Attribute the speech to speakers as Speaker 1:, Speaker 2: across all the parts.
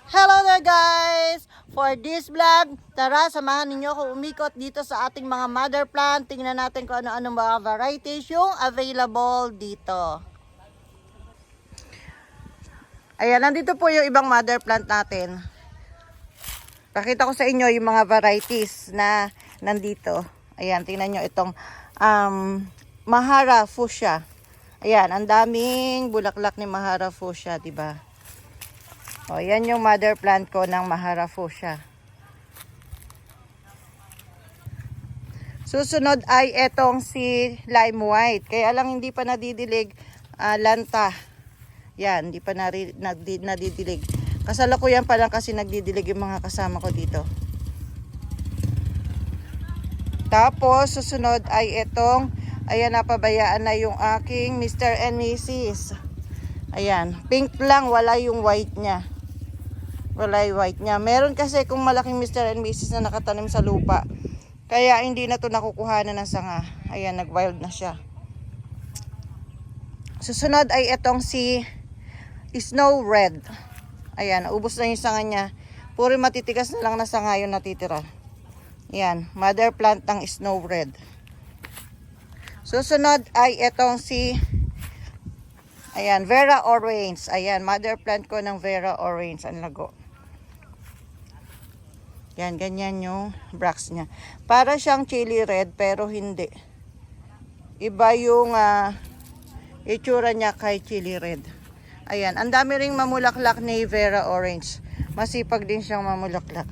Speaker 1: Hello there guys! For this vlog, tara samahan ninyo ako umikot dito sa ating mga mother plant. Tingnan natin kung ano-ano mga varieties yung available dito. Ayan, nandito po yung ibang mother plant natin. Pakita ko sa inyo yung mga varieties na nandito. Ayan, tingnan nyo itong Mahara Fuchsia. Ayan, ang daming bulaklak ni Mahara Fuchsia, diba? O, yan yung mother plant ko ng Mahara Fuchsia. Susunod ay etong si Lime White. Kaya lang hindi pa nadidilig lanta. Yan, hindi pa nadidilig. Kasalukuyan pa lang kasi nagdidilig yung mga kasama ko dito. Tapos, susunod ay etong, ayan, napabayaan na yung aking Mr. and Mrs. Ayan, pink lang, wala yung white niya. Wala yung white niya. Meron kasi kung malaking Mr. and Mrs. na nakatanim sa lupa. Kaya hindi na to nakukuhanan ng sanga. Ayan, nag-wild na siya. Susunod ay itong si Snow Red. Ayan, ubos na yung sanga niya. Puro matitigas na lang na sanga yung natitira. Ayan, mother plant ng Snow Red. Susunod ay itong si ayan, Vera Orange. Ayan, mother plant ko ng Vera Orange. Ang lago. Yan, ganyan yung bracts niya. Para siyang chili red, pero hindi. Iba yung itsura niya kay chili red. Ayan, ang dami ring mamulaklak ni Vera Orange. Masipag din siyang mamulaklak.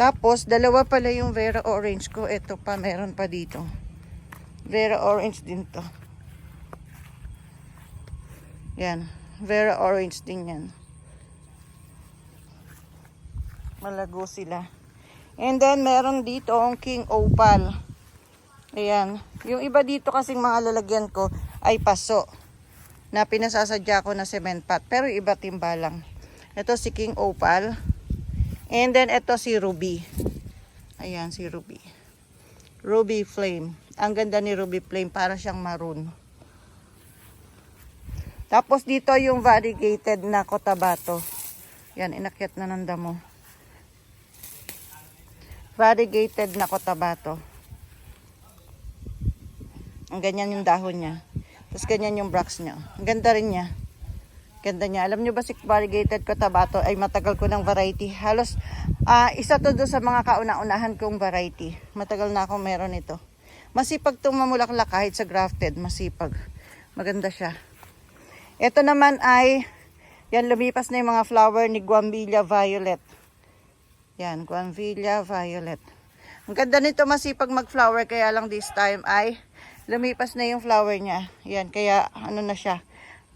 Speaker 1: Tapos, dalawa pala yung Vera Orange ko. Ito pa, meron pa dito. Vera Orange din to. Yan, Vera Orange din yan. Malago sila. And then, meron dito ang King Opal. Ayan. Yung iba dito kasing mga lalagyan ko ay paso. Na pinasasadya ko na cement pot. Pero iba timba lang. Ito si King Opal. And then, ito si Ruby. Ayan, si Ruby. Ruby Flame. Ang ganda ni Ruby Flame. Para siyang maroon. Tapos dito yung variegated na Cotabato. Yan, inakyat na ng damo. Variegated na Cotabato. Ang ganyan yung dahon niya. Tapos ganyan yung bracts niya. Ang ganda rin niya. Ganda niya. Alam niyo ba si variegated Cotabato ay matagal ko ng variety. Halos isa to doon sa mga kauna-unahan kong variety. Matagal na akong meron ito. Masipag itong mamulaklak kahit sa grafted. Masipag. Maganda siya. Ito naman ay, yan, lumipas na yung mga flower ni Guambilla Violet. Yan, Guambilla Violet. Ang ganda nito, masipag mag-flower, kaya lang this time ay lumipas na yung flower niya. Yan, kaya ano na siya,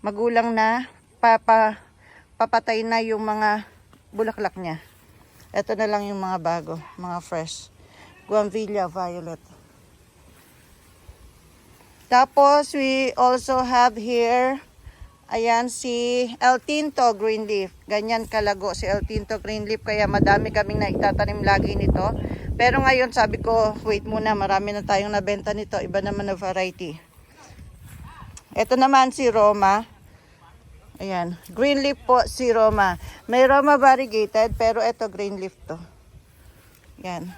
Speaker 1: magulang na, papatay na yung mga bulaklak niya. Ito na lang yung mga bago, mga fresh. Guambilla Violet. Tapos, we also have here, ayan, si El Tinto Green Leaf. Ganyan kalago si El Tinto Green Leaf. Kaya madami kaming naitatanim lagi nito. Pero ngayon sabi ko, wait muna. Marami na tayong nabenta nito. Iba naman na variety. Ito naman si Roma. Ayan. Green leaf po si Roma. May Roma variegated. Pero ito green leaf to. Yan.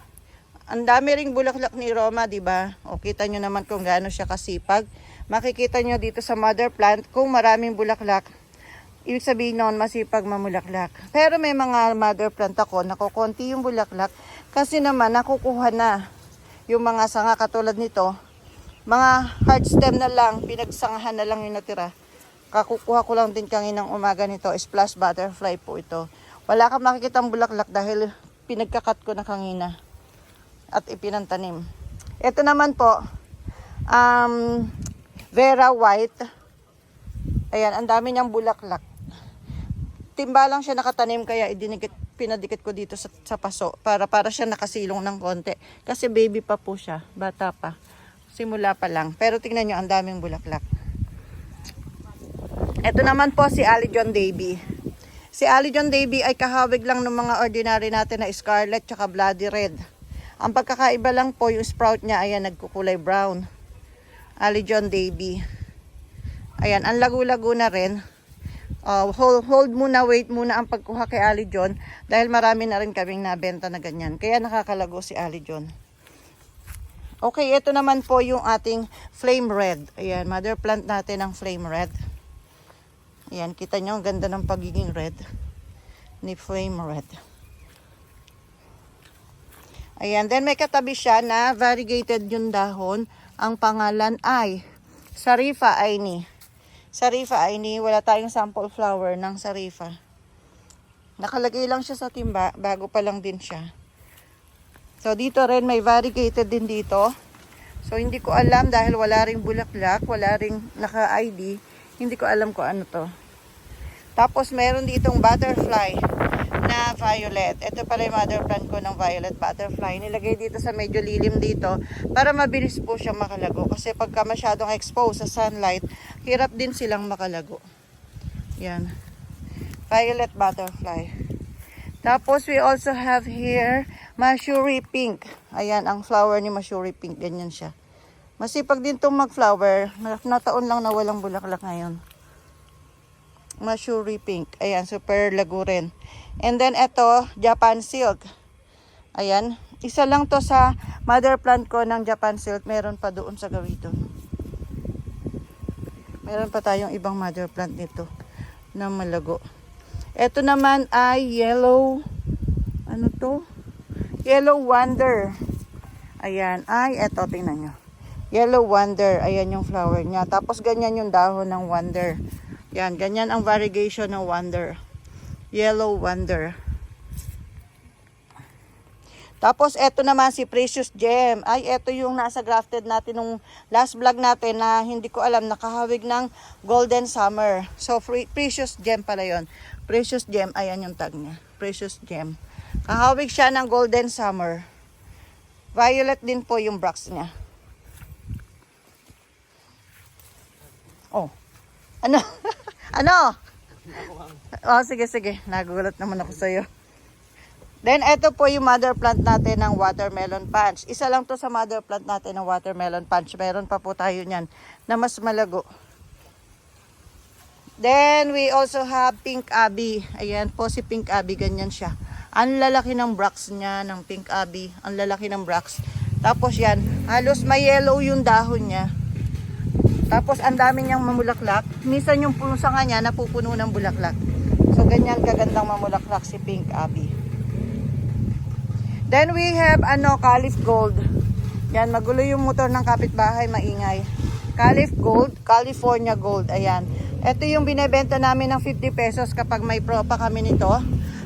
Speaker 1: Ang dami ring bulaklak ni Roma, diba? O kita nyo naman kung gaano siya kasipag. Makikita nyo dito sa mother plant kung maraming bulaklak. Ibig sabihin noon, masipag mamulaklak. Pero may mga mother plant ako, nakukunti yung bulaklak. Kasi naman, nakukuha na yung mga sanga katulad nito. Mga hard stem na lang, pinagsangahan na lang yung natira. Kakukuha ko lang din kaninang umaga nito. Splash butterfly po ito. Wala kang makikita ang bulaklak dahil pinagkakat ko na kanina. At ipinantanim. Ito naman po, Vera White. Ayan, ang dami niyang bulaklak. Timba lang siya nakatanim kaya pinadikit ko dito sa paso para siya nakasilong ng konti. Kasi baby pa po siya, bata pa. Simula pa lang. Pero tingnan niyo, ang daming bulaklak. Ito naman po si Alijon Davy. Si Alijon Davy ay kahawig lang ng mga ordinary natin na scarlet tsaka bloody red. Ang pagkakaiba lang po, yung sprout niya, ayan, nagkukulay brown. Alijon Davy. Ayan, ang lagu-lago na rin. hold muna, wait muna ang pagkuha kay Ali John dahil marami na rin kaming nabenta na ganyan. Kaya nakakalago si Ali John. Okay, ito naman po yung ating flame red. Ayan, mother plant natin ang flame red. Ayan, kita nyo, ang ganda ng pagiging red ni flame red. Ayan, then may katabi siya na variegated yung dahon. Ang pangalan ay Sarifa Aini. Sarifa Aini, wala tayong sample flower ng Sarifa. Nakalagay lang siya sa timba, bago pa lang din siya. So dito rin may variegated din dito. So hindi ko alam dahil wala ring bulaklak, wala ring naka-ID. Hindi ko alam kung ano to. Tapos meron ditong butterfly na violet. Ito pala yung mother plant ko ng violet butterfly. Nilagay dito sa medyo lilim dito para mabilis po siyang makalago. Kasi pagka masyadong exposed sa sunlight, hirap din silang makalago. Yan. Violet butterfly. Tapos we also have here Mashuri pink. Ayan ang flower ni Mashuri pink. Ganyan siya. Masipag din itong mag-flower. Nataon lang na walang bulaklak ngayon. Mashuri pink. Ayan, super lago rin. And then ito, Japan silk. Ayan, isa lang to sa mother plant ko ng Japan silk. Meron pa doon sa gawito. Meron pa tayong ibang mother plant nito na malago. Ito naman ay yellow, ano to? Yellow wonder. Ayan, ay eto, tingnan nyo. Yellow wonder, ayan yung flower niya. Tapos ganyan yung dahon ng wonder. Yan, ganyan ang variegation ng wonder. Yellow wonder. Tapos, eto naman si Precious Gem. Ay, eto yung nasa grafted natin nung last vlog natin na hindi ko alam, nakahawig ng Golden Summer. So, Precious Gem pala yun. Precious Gem, ayan yung tag niya. Precious Gem. Kahawig siya ng Golden Summer. Violet din po yung bracts niya. Oh. Ano? Ano? Oh, sige. Nagulat naman ako sa'yo. Then, ito po yung mother plant natin ng watermelon punch. Isa lang to sa mother plant natin ng watermelon punch. Meron pa po tayo niyan na mas malago. Then, we also have pink abby. Ayan po si pink abby. Ganyan siya. Ang lalaki ng bracts niya, ng pink abby. Ang lalaki ng bracts. Tapos yan, halos may yellow yung dahon niya. Tapos ang dami niyang mamulaklak. Minsan yung puno sa kanya napupuno ng bulaklak. So ganyan kagandang mamulaklak si Pink Abby. Then we have Calif Gold. Yan, magulo yung motor ng kapitbahay, maingay. Calif Gold, California Gold. Ayan. Ito yung binebenta namin ng 50 pesos kapag may propa kami nito.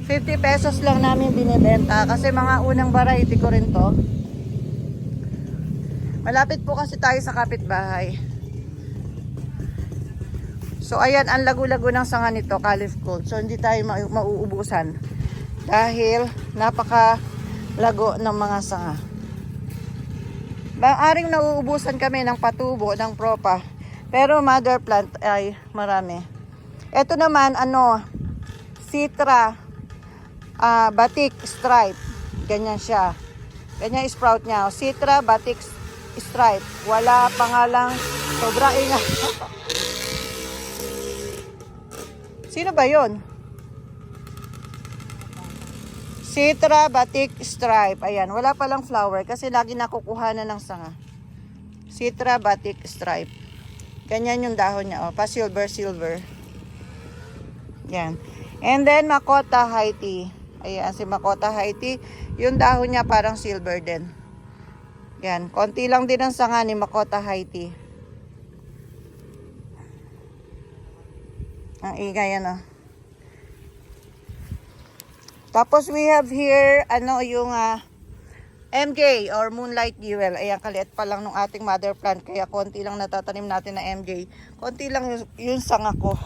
Speaker 1: 50 pesos lang namin binebenta kasi mga unang variety ko rin to. Malapit po kasi tayo sa kapitbahay. So ayan, ang lago-lago ng sanga nito, Calif Gold. So hindi tayo mauubusan dahil napaka-lago ng mga sanga. Maaring nauubusan kami ng patubo, ng propa. Pero mother plant ay marami. Ito naman, Citra Batik Stripe. Ganyan siya. Ganyan sprout niya. Citra Batik Stripe. Wala pangalang, sobra ingat. Sino ba yon? Citra Batik Stripe. Ayan, wala palang flower kasi lagi nakukuha na ng sanga. Citra Batik Stripe. Ganyan yung dahon niya. Pa silver. Yan. And then Makota Haiti. Ayan, si Makota Haiti. Yung dahon niya parang silver din. Yan. Konti lang din ang sanga ni Makota Haiti. Ang ingay Tapos we have here yung MJ or Moonlight Jewel. Ayan, kaliit pa lang ng ating mother plant kaya konti lang natatanim natin na MJ. Konti lang yung sanga ko.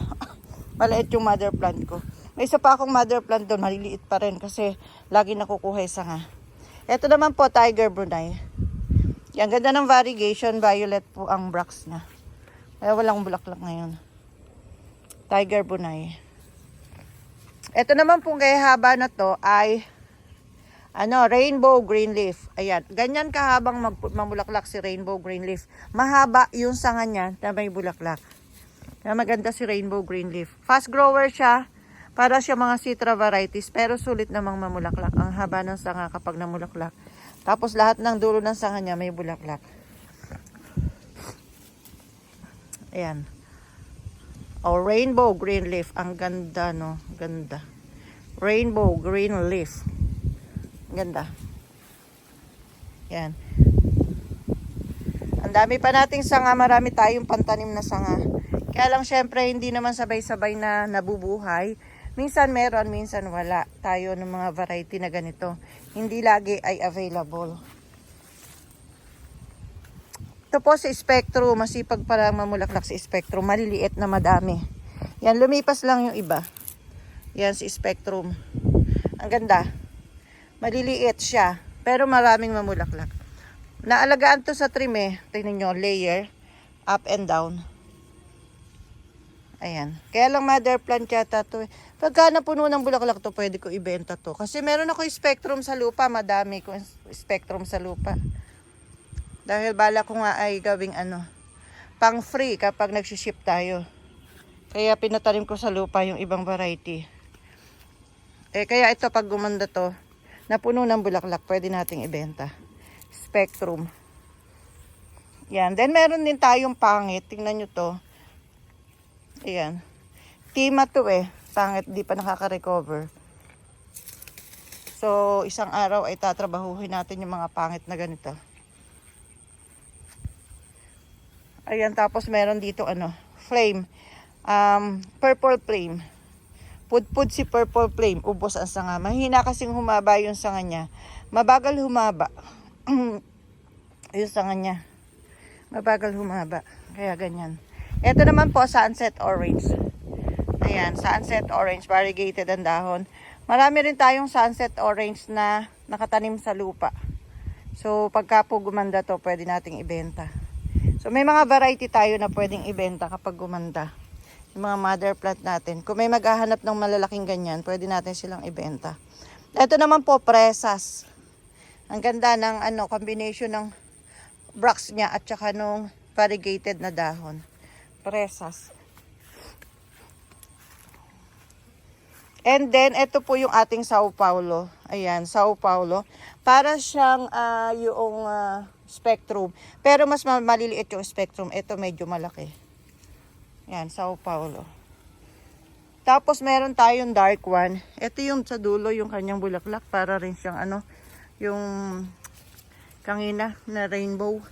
Speaker 1: Maliit yung mother plant ko. May isa pa akong mother plant doon, maliliit pa rin kasi lagi nakukuha yung sanga. Ito naman po Tiger Brunei. Yan, ganda ng variegation, violet po ang bracts niya. Kaya walang bulaklak ngayon. Tiger Brunei. Ito naman pong kaya haba na to ay rainbow green leaf. Ayan, ganyan kahabang mamulaklak si rainbow green leaf. Mahaba yung sanga niya na may bulaklak. Kaya maganda si Rainbow Green Leaf. Fast grower siya. Para siya mga citra varieties, pero sulit namang mamulaklak. Ang haba ng sanga kapag namulaklak. Tapos lahat ng dulo ng sanga niya may bulaklak. Ayan. Oh, Rainbow Green Leaf. Ang ganda, no? Ganda. Rainbow Green Leaf. Ganda. Ayan. Ang dami pa nating sanga. Marami tayong pantanim na sanga. Kaya lang syempre hindi naman sabay-sabay na nabubuhay. Minsan meron, minsan wala. Tayo ng mga variety na ganito. Hindi lagi ay available. Ito po si Spectrum. Masipag pa lang mamulaklak si Spectrum. Maliliit na madami. Yan, lumipas lang yung iba. Yan si Spectrum. Ang ganda. Maliliit siya. Pero maraming mamulaklak. Naalagaan to sa trim eh. Tingnan nyo, layer. Up and down. Ayan. Kaya lang mother plant yata to. Pagka napuno ng bulaklak to, pwede ko ibenta to. Kasi meron ako Spectrum sa lupa. Madami ko Spectrum sa lupa. Dahil bala ko nga ay gawing pang free kapag nagsiship tayo. Kaya pinatanim ko sa lupa yung ibang variety. Kaya ito pag gumanda to, napuno ng bulaklak, pwede nating ibenta. Spectrum. Yan. Then meron din tayong pangit. Tingnan nyo to. Ayan. Tima to Pangit, di pa nakaka-recover. So, isang araw ay tatrabahuhin natin yung mga pangit na ganito. Ayan, tapos meron dito flame. Purple flame. Pudpud si purple flame. Ubos ang sanga. Mahina kasing humaba yung sanga niya. Mabagal humaba. Yung sanga niya. Mabagal humaba. Kaya ganyan. Ito naman po, sunset orange. Ayan, sunset orange, variegated ang dahon. Marami rin tayong sunset orange na nakatanim sa lupa. So, pagka po gumanda to, pwede nating ibenta. So, may mga variety tayo na pwedeng ibenta kapag gumanda. Yung mga mother plant natin. Kung may maghahanap ng malalaking ganyan, pwede natin silang ibenta. Ito naman po, presas. Ang ganda ng combination ng bracts niya at saka nung variegated na dahon. Presas. And then, ito po yung ating Sao Paulo. Ayan, Sao Paulo. Para siyang yung Spectrum. Pero mas maliliit yung Spectrum. Ito medyo malaki. Ayan, Sao Paulo. Tapos, meron tayong dark one. Ito yung sa dulo, yung kanyang bulaklak. Para rin siyang yung kangina na rainbow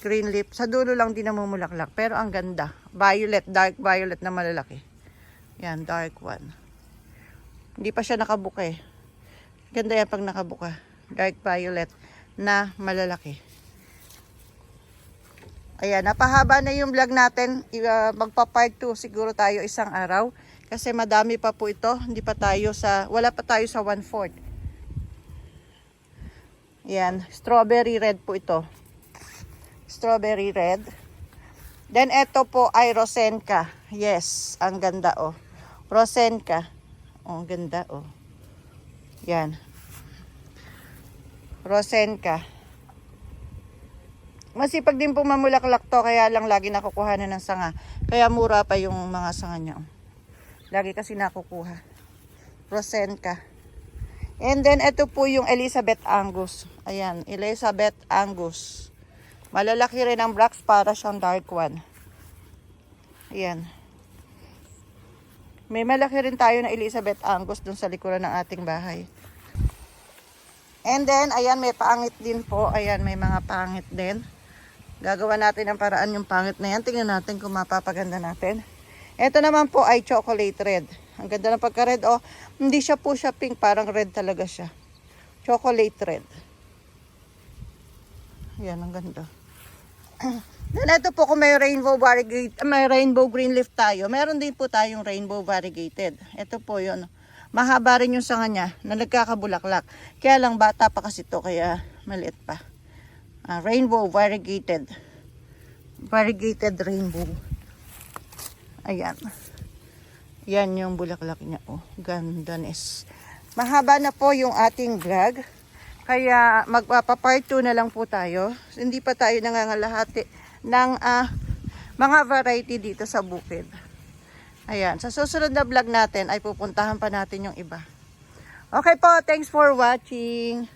Speaker 1: green leaf. Sa dulo lang din namumulaklak. Pero ang ganda. Violet, dark violet na malalaki. Ayan, dark one. Hindi pa siya nakabuka Ganda yan pag nakabuka. Dark violet na malalaki. Ayan, napahaba na yung vlog natin. Magpa part 2 siguro tayo isang araw. Kasi madami pa po ito. Wala pa tayo sa 1/4. Ayan, strawberry red po ito. Strawberry red. Then ito po ay Rosenka. Yes, ang ganda Rosenka. Ang ganda Yan. Rosenka. Masipag din po mamulaklak to, kaya lang lagi nakukuhanan ng sanga. Kaya mura pa yung mga sanga niya. Lagi kasi nakukuha. Rosenka. And then ito po yung Elizabeth Angus. Ayan, Elizabeth Angus. Malalaki rin ang blacks, para siyang dark one. Ayan. May malaki rin tayo na Elizabeth Angus dun sa likuran ng ating bahay. And then, ayan, may pangit din po. Ayan, may mga pangit din. Gagawa natin ang paraan yung pangit na yan. Tingnan natin kung mapapaganda natin. Ito naman po ay chocolate red. Ang ganda ng pagka-red. Hindi siya po siya pink. Parang red talaga siya. Chocolate red. Ayan, ang ganda. Then ito po, kung may rainbow green leaf tayo, meron din po tayong rainbow variegated. Ito po yun. Mahaba rin yung sanga niya na nagkakabulaklak. Kaya lang bata pa kasi to, kaya maliit pa. Rainbow variegated. Variegated rainbow. Ayan. Yan yung bulaklak niya. Gandanes. Mahaba na po yung ating vlog. Kaya magpapa-part 2 na lang po tayo. Hindi pa tayo nangangalahati ng mga variety dito sa bukid. Ayan, sa susunod na vlog natin ay pupuntahan pa natin yung iba. Okay po, thanks for watching.